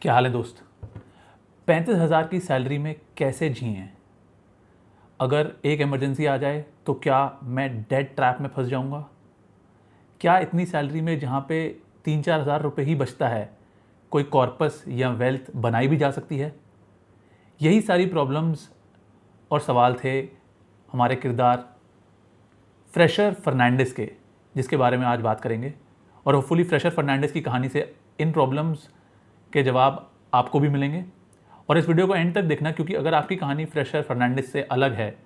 क्या हाल है दोस्त। 35,000 की सैलरी में कैसे जिएं? अगर एक इमरजेंसी आ जाए तो क्या मैं डेड ट्रैप में फंस जाऊंगा? क्या इतनी सैलरी में जहाँ पे 3-4 हज़ार रुपये ही बचता है, कोई कॉर्पस या वेल्थ बनाई भी जा सकती है? यही सारी प्रॉब्लम्स और सवाल थे हमारे किरदार फ्रेशर फर्नांडिस के, जिसके बारे में आज बात करेंगे। और होपफुली फ्रेशर फर्नांडिस की कहानी से इन प्रॉब्लम्स के जवाब आपको भी मिलेंगे। और इस वीडियो को एंड तक देखना, क्योंकि अगर आपकी कहानी फ्रेशर फर्नांडिस से अलग है,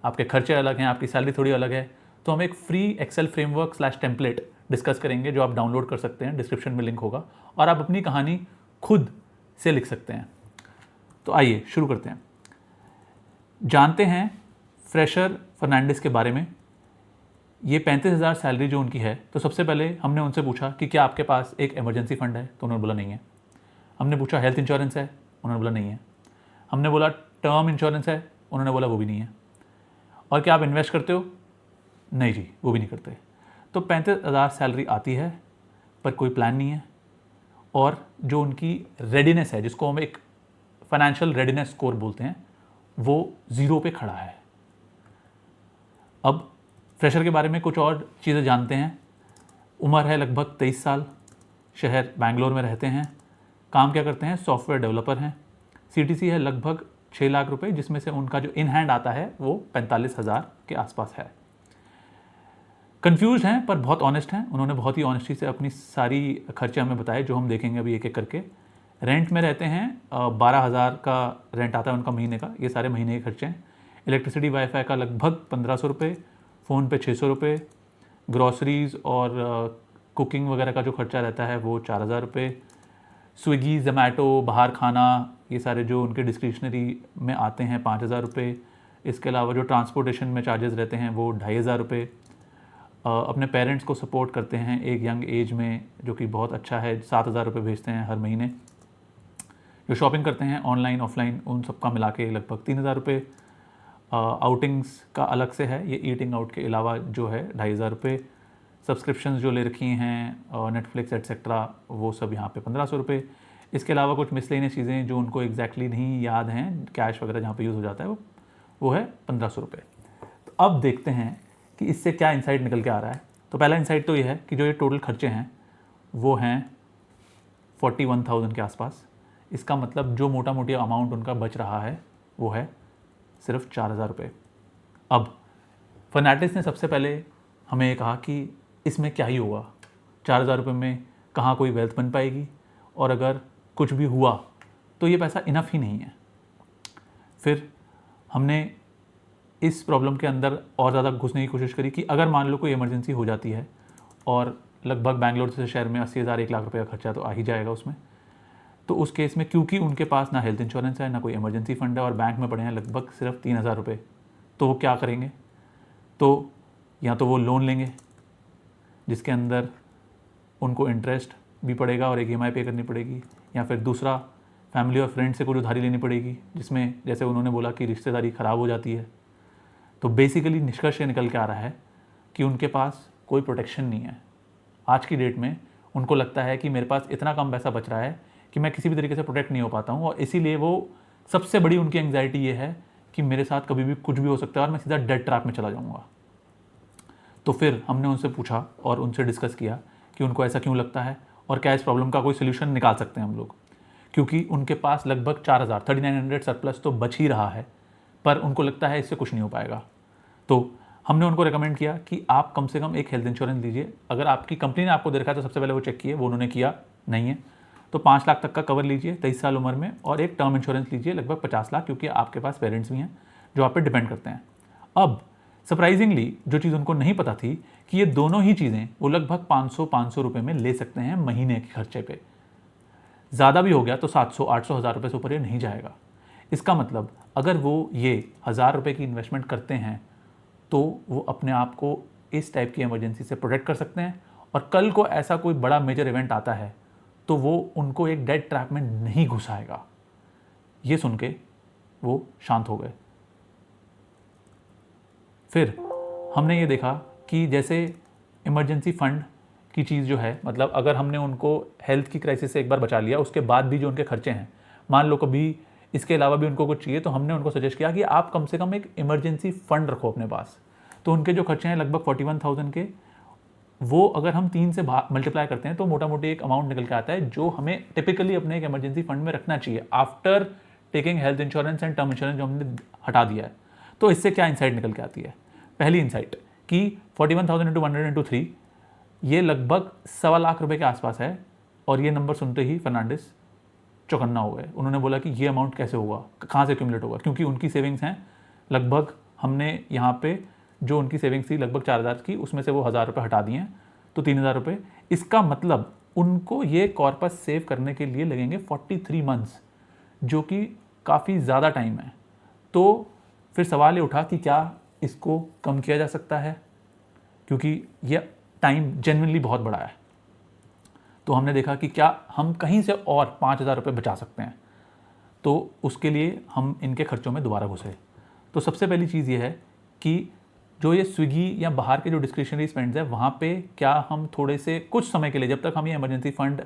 आपके खर्चे अलग हैं, आपकी सैलरी थोड़ी अलग है, तो हम एक free Excel framework / template discuss करेंगे जो आप डाउनलोड कर सकते हैं। डिस्क्रिप्शन में लिंक होगा और आप अपनी कहानी खुद से लिख सकते हैं। तो आइए शुरू करते हैं, जानते हैं फ्रेशर फर्नांडिस के बारे में। ये 35,000 सैलरी जो उनकी है, तो सबसे पहले हमने उनसे पूछा कि क्या आपके पास एक इमरजेंसी फंड है, तो उन्होंने बोला नहीं है। हमने पूछा हेल्थ इंश्योरेंस है, उन्होंने बोला नहीं है। हमने बोला टर्म इंश्योरेंस है, उन्होंने बोला वो भी नहीं है। और क्या आप इन्वेस्ट करते हो? नहीं जी, वो भी नहीं करते। तो 35,000 सैलरी आती है पर कोई प्लान नहीं है, और जो उनकी रेडीनेस है, जिसको हम एक फाइनेंशियल रेडीनेस स्कोर बोलते हैं, वो 0 पे खड़ा है। अब फ्रेशर के बारे में कुछ और चीज़ें जानते हैं। उम्र है लगभग 23 साल, शहर बैंगलोर में रहते हैं। काम क्या करते हैं? सॉफ्टवेयर डेवलपर हैं। सीटीसी है लगभग 6 लाख रुपए, जिसमें से उनका जो इन हैंड आता है वो 45,000 के आसपास है। कंफ्यूज हैं पर बहुत ऑनेस्ट हैं। उन्होंने बहुत ही ऑनेस्टी से अपनी सारी खर्चे हमें बताए, जो हम देखेंगे अभी एक एक करके। रेंट में रहते हैं, 12,000 का रेंट आता है उनका महीने का। ये सारे महीने के खर्चे हैं। इलेक्ट्रिसिटी वाईफाई का लगभग 1,500 रुपये, फ़ोन पे 600 रुपये, ग्रॉसरीज़ और कुकिंग वगैरह का जो खर्चा रहता है वो 4,000 रुपये। स्विगी, जोमेटो, बाहर खाना, ये सारे जो उनके डिस्क्रिशनरी में आते हैं 5,000 रुपये। इसके अलावा जो ट्रांसपोर्टेशन में चार्जेस रहते हैं वो 2,500 रुपये। अपने पेरेंट्स को सपोर्ट करते हैं एक यंग एज में, जो कि बहुत अच्छा है। 7,000 रुपये भेजते हैं हर महीने। जो शॉपिंग करते हैं ऑनलाइन ऑफलाइन, उन सबका मिला के लगभग 3,000 रुपये। आउटिंग्स का अलग से है, ये ईटिंग आउट के अलावा जो है 2,500 रुपये। सब्सक्रिप्शंस जो ले रखी हैं नेटफ्लिक्स एट्सेट्रा, वो सब यहाँ पे 1,500 रुपये। इसके अलावा कुछ मिसलेनियस चीज़ें जो उनको एग्जैक्टली नहीं याद हैं, कैश वगैरह जहाँ पे यूज़ हो जाता है, वो है 1,500 रुपये। तो अब देखते हैं कि इससे क्या इंसाइट निकल के आ रहा है। तो पहला इंसाइट तो ये है कि जो ये टोटल खर्चे हैं वो हैं 41,000 के आसपास। इसका मतलब जो मोटा मोटी अमाउंट उनका बच रहा है वो है सिर्फ 4,000 रुपये। अब फर्नांडिस ने सबसे पहले हमें ये कहा कि इसमें क्या ही होगा, 4,000 रुपये में कहाँ कोई वेल्थ बन पाएगी, और अगर कुछ भी हुआ तो ये पैसा इनफ ही नहीं है। फिर हमने इस प्रॉब्लम के अंदर और ज़्यादा घुसने की कोशिश करी कि अगर मान लो कोई इमरजेंसी हो जाती है, और लगभग बैंगलोर से शहर में 80,000 1 लाख रुपये का खर्चा तो आ ही जाएगा उसमें। तो उस केस में क्योंकि उनके पास ना हेल्थ इंश्योरेंस है, ना कोई इमरजेंसी फंड है, और बैंक में पड़े हैं लगभग सिर्फ 3,000 रुपये, तो वो क्या करेंगे? तो या तो वो लोन लेंगे जिसके अंदर उनको इंटरेस्ट भी पड़ेगा और एक EMI पे करनी पड़ेगी, या फिर दूसरा फैमिली और फ्रेंड से कुछ उधारी लेनी पड़ेगी, जिसमें जैसे उन्होंने बोला कि रिश्तेदारी ख़राब हो जाती है। तो बेसिकली निष्कर्ष ये निकल के आ रहा है कि उनके पास कोई प्रोटेक्शन नहीं है। आज की डेट में उनको लगता है कि मेरे पास इतना कम पैसा बच रहा है कि मैं किसी भी तरीके से प्रोटेक्ट नहीं हो पाता हूँ, और इसीलिए वो सबसे बड़ी उनकी एंग्जाइटी ये है कि मेरे साथ कभी भी कुछ भी हो सकता है और मैं सीधा डेड ट्रैप में चला जाऊँगा। तो फिर हमने उनसे पूछा और उनसे डिस्कस किया कि उनको ऐसा क्यों लगता है, और क्या इस प्रॉब्लम का कोई सोल्यूशन निकाल सकते हैं हम लोग। क्योंकि उनके पास लगभग 4,000 3,900 सरप्लस तो बच ही रहा है, पर उनको लगता है इससे कुछ नहीं हो पाएगा। तो हमने उनको रेकमेंड किया कि आप कम से कम एक हेल्थ इंश्योरेंस लीजिए। अगर आपकी कंपनी ने आपको दे रखा है तो सबसे पहले वो चेक किए, वो उन्होंने किया नहीं है, तो 5 लाख तक का कवर लीजिए 23 साल उम्र में, और एक टर्म इंश्योरेंस लीजिए लगभग 50 लाख, क्योंकि आपके पास पेरेंट्स भी हैं जो आप पे डिपेंड करते हैं। अब सरप्राइजिंगली जो चीज़ उनको नहीं पता थी कि ये दोनों ही चीज़ें वो लगभग 500 रुपये में ले सकते हैं महीने के खर्चे पे। ज़्यादा भी हो गया तो 700 800 हज़ार रुपये से ऊपर ये नहीं जाएगा। इसका मतलब अगर वो ये 1,000 रुपये की इन्वेस्टमेंट करते हैं तो वो अपने आप को इस टाइप की इमरजेंसी से प्रोटेक्ट कर सकते हैं, और कल को ऐसा कोई बड़ा मेजर इवेंट आता है तो वो उनको एक डेड ट्रैप में नहीं घुसाएगा। ये सुन के वो शांत हो गए। फिर हमने ये देखा कि जैसे इमरजेंसी फंड की चीज़ जो है, मतलब अगर हमने उनको हेल्थ की क्राइसिस से एक बार बचा लिया, उसके बाद भी जो उनके खर्चे हैं, मान लो कभी इसके अलावा भी उनको कुछ चाहिए, तो हमने उनको सजेस्ट किया कि आप कम से कम एक इमरजेंसी फंड रखो अपने पास। तो उनके जो खर्चे हैं लगभग 41,000 के, वो अगर हम 3 से मल्टीप्लाई करते हैं तो मोटा मोटी एक अमाउंट निकल के आता है जो हमें टिपिकली अपने एक इमरजेंसी फंड में रखना चाहिए after taking health insurance and term insurance जो हमने हटा दिया है। तो इससे क्या इंसाइट निकल के आती है? पहली इंसाइट कि 41,000 इंटू 100 इंटू 3 ये लगभग 1.25 लाख के आसपास है। और ये नंबर सुनते ही फर्नांडिस चौकन्ना हो गए। उन्होंने बोला कि ये अमाउंट कैसे होगा, कहाँ से एक्यूमुलेट होगा, क्योंकि उनकी सेविंग्स हैं लगभग, हमने यहाँ पे जो उनकी सेविंग्स थी लगभग 4,000 की, उसमें से वो 1,000 रुपये हटा दिए हैं, तो 3,000 रुपये। इसका मतलब उनको ये कॉर्पस सेव करने के लिए लगेंगे 43 मंथ्स, जो कि काफ़ी ज़्यादा टाइम है। तो फिर सवाल ये उठा कि क्या इसको कम किया जा सकता है, क्योंकि ये टाइम जेन्युइनली बहुत बड़ा है। तो हमने देखा कि क्या हम कहीं से और 5,000 रुपये बचा सकते हैं। तो उसके लिए हम इनके खर्चों में दोबारा घुसे। तो सबसे पहली चीज़ ये है कि जो ये स्विगी या बाहर के जो डिस्क्रिशनरी स्पेंड्स है, वहाँ पे क्या हम थोड़े से कुछ समय के लिए, जब तक हम ये इमरजेंसी फंड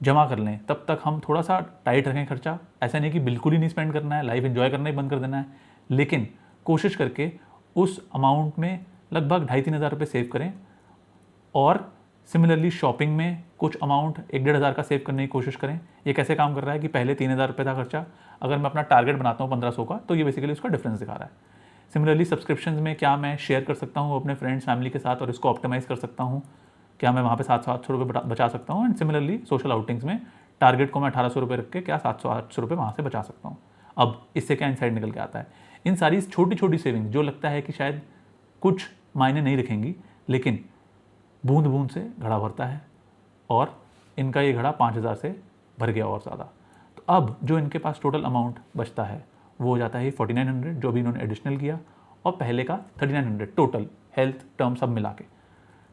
जमा कर लें, तब तक हम थोड़ा सा टाइट रखें खर्चा। ऐसा नहीं कि बिल्कुल ही नहीं स्पेंड करना है, लाइफ एंजॉय करना ही बंद कर देना है, लेकिन कोशिश करके उस अमाउंट में लगभग 2,500-3,000 रुपये सेव करें। और सिमिलरली शॉपिंग में कुछ अमाउंट 1-1,500 का सेव करने की कोशिश करें। ये कैसे काम कर रहा है कि पहले 3,000 रुपये था खर्चा, अगर मैं अपना टारगेट बनाता हूँ 1,500 का, तो ये बेसिकली उसका डिफरेंस दिखा रहा है। सिमिलरली सब्सक्रिप्शंस में क्या मैं शेयर कर सकता हूँ अपने फ्रेंड्स फैमिली के साथ और इसको ऑप्टिमाइज़ कर सकता हूँ, क्या मैं वहाँ पे 700-800 रुपये बचा सकता हूँ। एंड सिमिलरली सोशल आउटिंग्स में टारगेट को मैं 1,800 रुपये रख के क्या 700-800 रुपये वहाँ से बचा सकता हूँ। अब इससे क्या इंसाइट निकल के आता है? इन सारी छोटी छोटी सेविंग्स जो लगता है कि शायद कुछ मायने नहीं रखेंगी, लेकिन बूंद बूंद से घड़ा भरता है, और इनका ये घड़ा 5,000 से भर गया और ज़्यादा। तो अब जो इनके पास टोटल अमाउंट बचता है वो हो जाता है 4,900, जो भी इन्होंने एडिशनल किया, और पहले का 3,900 टोटल हेल्थ टर्म सब मिला के।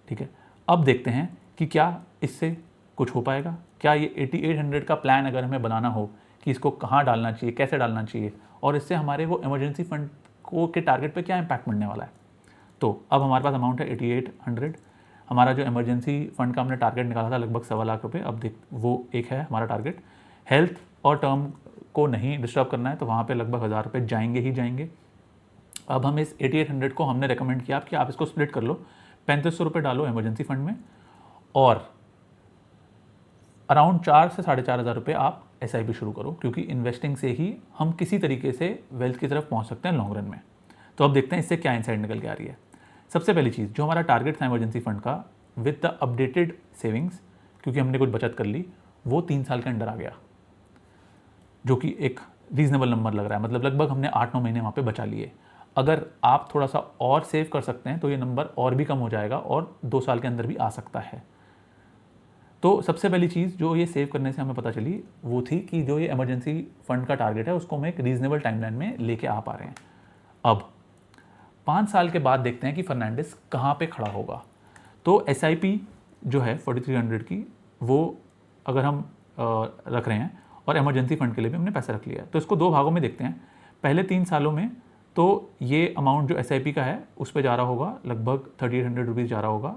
ठीक है, अब देखते हैं कि क्या इससे कुछ हो पाएगा। क्या ये 8,800 का प्लान अगर हमें बनाना हो कि इसको कहाँ डालना चाहिए, कैसे डालना चाहिए, और इससे हमारे वो इमरजेंसी फंड को के टारगेट पे क्या इम्पैक्ट मिलने वाला है। तो अब हमारे पास अमाउंट है 8,800। हमारा जो इमरजेंसी फंड का हमने टारगेट निकाला था लगभग 1.25 लाख रुपये, अब देख वो एक है हमारा टारगेट। हेल्थ और टर्म को नहीं डिस्टर्ब करना है, तो वहाँ पे लगभग 1,000 रुपये जाएंगे ही जाएंगे। अब हम इस 8,800 को हमने रेकमेंड किया कि आप इसको स्प्लिट कर लो, 3,500 रुपये डालो इमरजेंसी फंड में, और अराउंड 4 से 4,500 रुपये आप SIP शुरू करो, क्योंकि इन्वेस्टिंग से ही हम किसी तरीके से वेल्थ की तरफ पहुँच सकते हैं लॉन्ग रन में। तो अब देखते हैं इससे क्या इंसाइट निकल के आ रही है। सबसे पहली चीज़, जो हमारा टारगेट था इमरजेंसी फंड का विद द अपडेटेड सेविंग्स, क्योंकि हमने कुछ बचत कर ली, वो 3 साल के अंडर आ गया, जो कि एक रीज़नेबल नंबर लग रहा है। मतलब लगभग हमने 8-9 महीने वहाँ पे बचा लिए। अगर आप थोड़ा सा और सेव कर सकते हैं तो ये नंबर और भी कम हो जाएगा और 2 साल के अंदर भी आ सकता है। तो सबसे पहली चीज़ जो ये सेव करने से हमें पता चली वो थी कि जो ये इमरजेंसी फंड का टारगेट है उसको हम एक रीज़नेबल टाइमलाइन में लेके आ पा रहे हैं। अब 5 साल के बाद देखते हैं कि फर्नांडिस कहाँ पे खड़ा होगा। तो SIP जो है 4,300 की, वो अगर हम रख रहे हैं, और इमरजेंसी फंड के लिए भी हमने पैसा रख लिया है, तो इसको 2 भागों में देखते हैं। पहले 3 सालों में तो ये अमाउंट जो SIP का है उस पर जा रहा होगा, लगभग 3,800 रुपीज़ जा रहा होगा।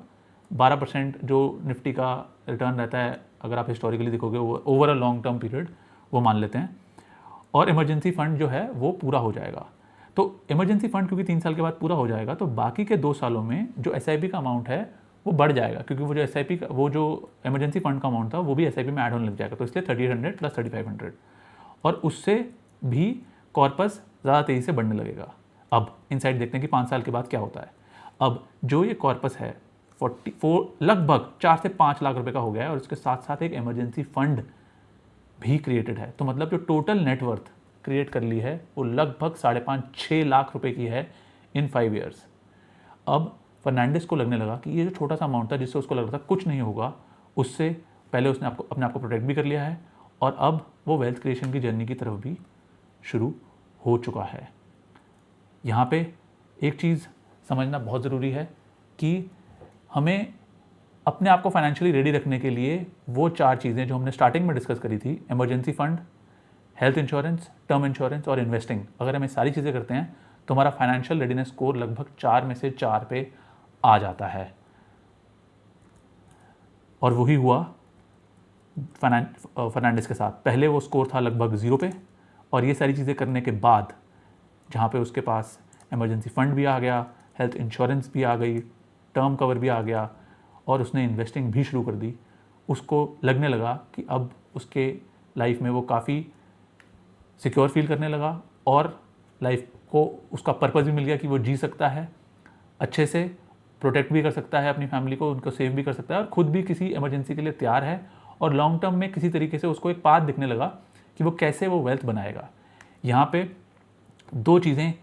12% जो निफ्टी का रिटर्न रहता है, अगर आप हिस्टोरिकली देखोगे over a long term period, वो मान लेते हैं। और इमरजेंसी फंड जो है वो पूरा हो जाएगा। तो इमरजेंसी फंड क्योंकि 3 साल के बाद पूरा हो जाएगा, तो बाकी के 2 सालों में जो SIP का अमाउंट है वो बढ़ जाएगा, क्योंकि वो जो SIP का, वो जो इमरजेंसी फंड का अमाउंट था वो भी SIP में ऐड होने लग जाएगा। तो इसलिए 3,800 प्लस 3,500, और उससे भी कॉर्पस ज़्यादा तेज़ी से बढ़ने लगेगा। अब इनसाइड देखते हैं कि 5 साल के बाद क्या होता है। अब जो ये कॉर्पस है 44 लगभग 4 से 5 लाख रुपए का हो गया है, और इसके साथ साथ एक इमरजेंसी फंड भी क्रिएटेड है। तो मतलब जो टोटल नेटवर्थ क्रिएट कर ली है वो लगभग 5.5-6 लाख रुपए की है इन 5 ईयर्स। अब फर्नांडिस को लगने लगा कि ये जो छोटा सा अमाउंट था जिससे उसको लग रहा था कुछ नहीं होगा, उससे पहले उसने अपने आप को प्रोटेक्ट भी कर लिया है, और अब वो वेल्थ क्रिएशन की जर्नी की तरफ भी शुरू हो चुका है। यहाँ पे एक चीज़ समझना बहुत ज़रूरी है कि हमें अपने आप को फाइनेंशियली रेडी रखने के लिए वो 4 चीज़ें जो हमने स्टार्टिंग में डिस्कस करी थी, emergency fund, health insurance, term insurance और इन्वेस्टिंग, अगर हम ये सारी चीज़ें करते हैं तो हमारा फाइनेंशियल रेडीनेस स्कोर लगभग 4 में से 4 पे आ जाता है। और वही हुआ फर्नांडिस के साथ। पहले वो स्कोर था लगभग 0 पे, और ये सारी चीज़ें करने के बाद जहाँ पे उसके पास इमरजेंसी फ़ंड भी आ गया, हेल्थ इंश्योरेंस भी आ गई, टर्म कवर भी आ गया, और उसने इन्वेस्टिंग भी शुरू कर दी, उसको लगने लगा कि अब उसके लाइफ में वो काफ़ी सिक्योर फील करने लगा, और लाइफ को उसका पर्पज़ भी मिल गया कि वो जी सकता है अच्छे से, प्रोटेक्ट भी कर सकता है अपनी फैमिली को, उनको सेव भी कर सकता है, और ख़ुद भी किसी इमरजेंसी के लिए तैयार है। और लॉन्ग टर्म में किसी तरीके से उसको एक पाथ दिखने लगा कि वो कैसे वो वेल्थ बनाएगा। यहाँ पे 2 चीज़ें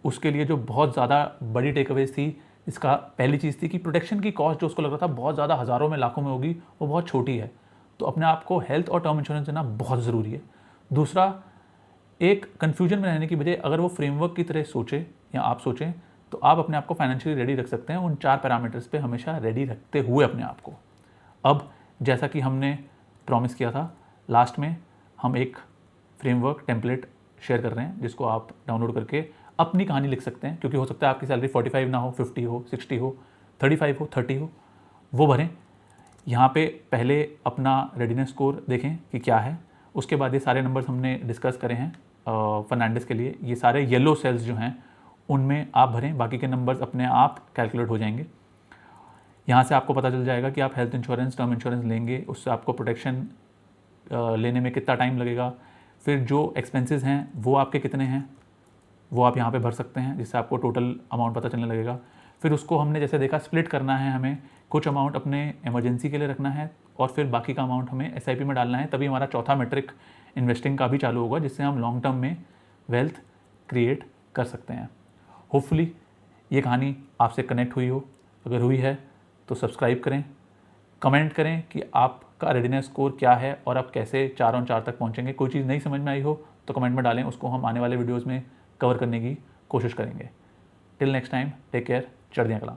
उसके लिए जो बहुत ज़्यादा बड़ी टेकअवेज थी। इसका पहली चीज़ थी कि प्रोटेक्शन की कॉस्ट जो उसको लग रहा था बहुत ज़्यादा, हज़ारों में लाखों में होगी, वो बहुत छोटी है। तो अपने आप को हेल्थ और टर्म इंश्योरेंस देना बहुत ज़रूरी है। दूसरा, एक कन्फ्यूजन में रहने की बजाय अगर वो फ्रेमवर्क की तरह सोचे या आप सोचें, तो आप अपने आप को फाइनेंशियली रेडी रख सकते हैं उन 4 पैरामीटर्स पे हमेशा रेडी रखते हुए अपने आप को। अब जैसा कि हमने प्रॉमिस किया था, लास्ट में हम एक फ्रेमवर्क टेम्पलेट शेयर कर रहे हैं जिसको आप डाउनलोड करके अपनी कहानी लिख सकते हैं, क्योंकि हो सकता है आपकी सैलरी 45 ना हो, 50 हो, 60 हो, 35 हो, 30 हो, वो भरें। यहाँ पे पहले अपना रेडीनेस स्कोर देखें कि क्या है, उसके बाद ये सारे नंबर्स हमने डिस्कस करे हैं फर्नांडिस के लिए, ये सारे येलो सेल्स जो हैं उनमें आप भरें, बाकी के नंबर्स अपने आप कैलकुलेट हो जाएंगे। यहाँ से आपको पता चल जाएगा कि आप हेल्थ इंश्योरेंस, टर्म इंश्योरेंस लेंगे, उससे आपको प्रोटेक्शन लेने में कितना टाइम लगेगा, फिर जो एक्सपेंसेस हैं वो आपके कितने हैं, वो आप यहाँ पे भर सकते हैं, जिससे आपको टोटल अमाउंट पता चलने लगेगा। फिर उसको हमने जैसे देखा स्प्लिट करना है, हमें कुछ अमाउंट अपने इमरजेंसी के लिए रखना है और फिर बाकी का अमाउंट हमें SIP में डालना है, तभी हमारा चौथा मेट्रिक इन्वेस्टिंग का भी चालू होगा, जिससे हम लॉन्ग टर्म में वेल्थ क्रिएट कर सकते हैं। होपफुली ये कहानी आपसे कनेक्ट हुई हो, अगर हुई है तो सब्सक्राइब करें, कमेंट करें कि आपका रेडीनेस स्कोर क्या है और आप कैसे 4 on 4 तक पहुँचेंगे। कोई चीज़ नहीं समझ में आई हो तो कमेंट में डालें, उसको हम आने वाले वीडियोज़ में कवर करने की कोशिश करेंगे। Till next time, take care, चढ़दियाँ कलां।